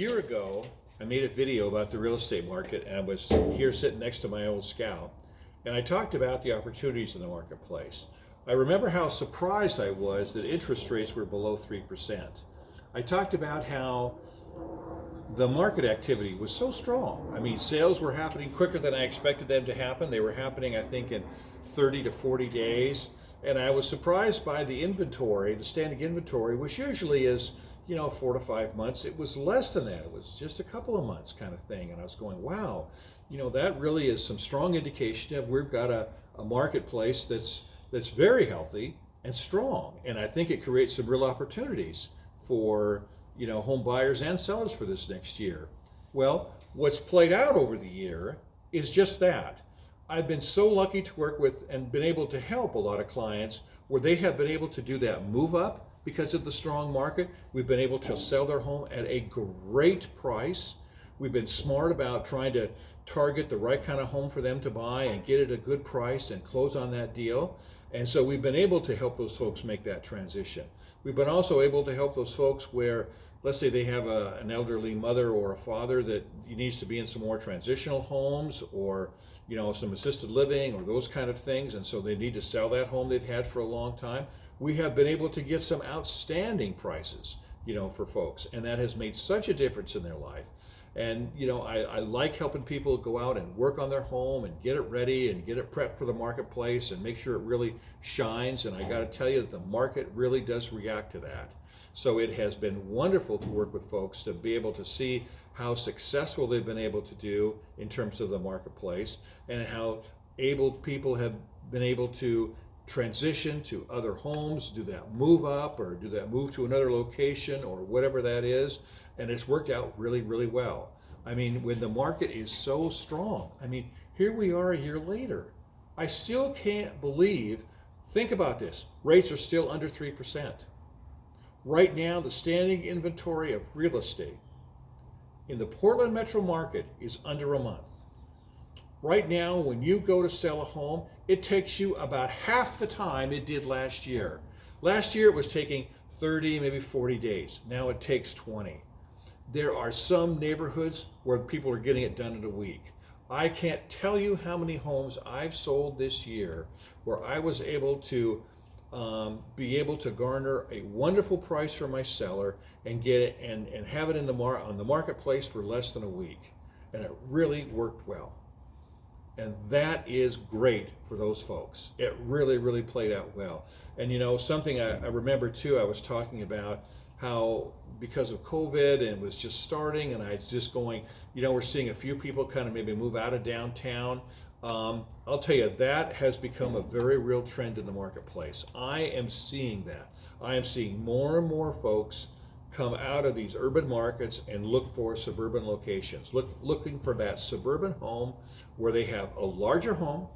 year ago, I made a video about the real estate market, and I was here sitting next to my old Scout, and I talked about the opportunities in the marketplace. I remember how surprised I was that interest rates were below 3%. I talked about how the market activity was so strong. I mean, sales were happening quicker than I expected them to happen. They were happening, I think, in 30 to 40 days. And I was surprised by the inventory. The standing inventory, which usually is, 4 to 5 months. It was less than that. It was just a couple of months kind of thing. And I was going, wow, that really is some strong indication of we've got a marketplace that's very healthy and strong. And I think it creates some real opportunities for home buyers and sellers for this next year. Well, what's played out over the year is just that. I've been so lucky to work with and been able to help a lot of clients where they have been able to do that move up because of the strong market. We've been able to sell their home at a great price. We've been smart about trying to target the right kind of home for them to buy and get it at a good price and close on that deal. And so we've been able to help those folks make that transition. We've been also able to help those folks where, let's say they have an elderly mother or a father that needs to be in some more transitional homes or, some assisted living or those kind of things. And so they need to sell that home they've had for a long time. We have been able to get some outstanding prices, for folks. And that has made such a difference in their life. And, I like helping people go out and work on their home and get it ready and get it prepped for the marketplace and make sure it really shines. And I got to tell you that the market really does react to that. So it has been wonderful to work with folks to be able to see how successful they've been able to do in terms of the marketplace and how able people have been able to transition to other homes, do that move up or do that move to another location or whatever that is. And it's worked out really, really well. I mean, when the market is so strong, here we are a year later. I still can't believe, think about this, rates are still under 3%. Right now, the standing inventory of real estate in the Portland metro market is under a month. Right now, when you go to sell a home, it takes you about half the time it did last year. Last year, it was taking 30, maybe 40 days. Now it takes 20. There are some neighborhoods where people are getting it done in a week. I can't tell you how many homes I've sold this year where I was able to be able to garner a wonderful price for my seller and get it and have it in on the marketplace for less than a week. And it really worked well. And that is great for those folks. It really, really played out well. And something I remember too, I was talking about how because of COVID and it was just starting and I was just going, we're seeing a few people kind of maybe move out of downtown. I'll tell you, that has become a very real trend in the marketplace. I am seeing that. I am seeing more and more folks come out of these urban markets and look for suburban locations, looking for that suburban home where they have a larger home,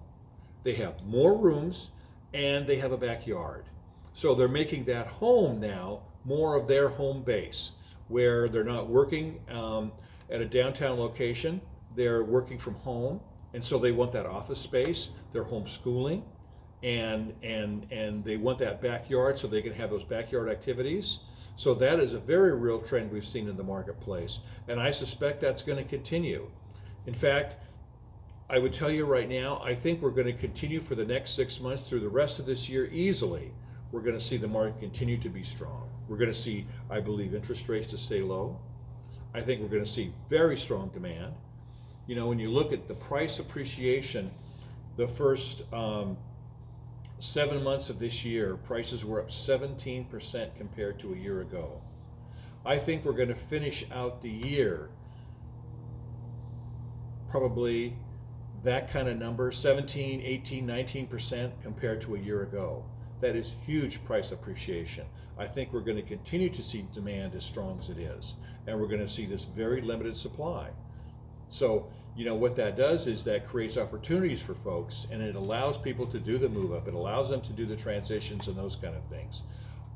they have more rooms, and they have a backyard. So they're making that home now more of their home base, where they're not working at a downtown location, they're working from home, and so they want that office space, they're homeschooling, and they want that backyard so they can have those backyard activities. So that is a very real trend we've seen in the marketplace, and I suspect that's going to continue. In fact, I would tell you right now, I think we're going to continue for the next 6 months through the rest of this year easily. We're going to see the market continue to be strong. We're going to see, I believe, interest rates to stay low. I think we're going to see very strong demand. When you look at the price appreciation, the first 7 months of this year, prices were up 17% compared to a year ago. I think we're going to finish out the year probably that kind of number, 17, 18, 19% compared to a year ago. That is huge price appreciation. I think we're going to continue to see demand as strong as it is, and we're going to see this very limited supply. So, what that does is that creates opportunities for folks, and it allows people to do the move up. It allows them to do the transitions and those kind of things.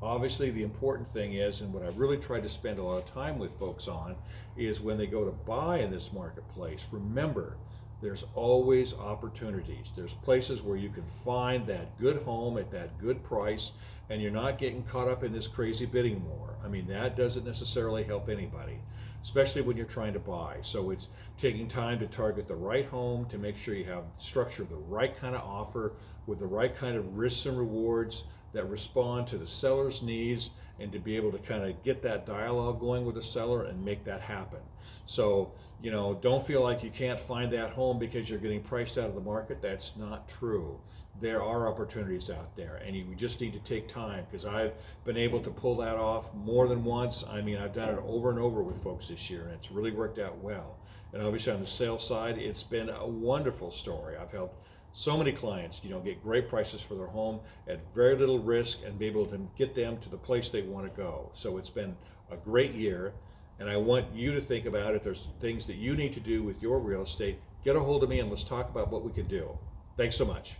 Obviously, the important thing is, and what I really try to spend a lot of time with folks on, is when they go to buy in this marketplace, remember, there's always opportunities. There's places where you can find that good home at that good price, and you're not getting caught up in this crazy bidding war. That doesn't necessarily help anybody. especially when you're trying to buy. So it's taking time to target the right home, to make sure you have structure the right kind of offer with the right kind of risks and rewards that respond to the seller's needs, and to be able to kind of get that dialogue going with the seller and make that happen. So, don't feel like you can't find that home because you're getting priced out of the market. That's not true. There are opportunities out there, and you just need to take time, because I've been able to pull that off more than once. I mean, I've done it over and over with folks this year, and it's really worked out well. And obviously on the sales side, it's been a wonderful story. I've helped so many clients, get great prices for their home at very little risk and be able to get them to the place they want to go. So it's been a great year, and I want you to think about, if there's things that you need to do with your real estate, get a hold of me and let's talk about what we can do. Thanks so much.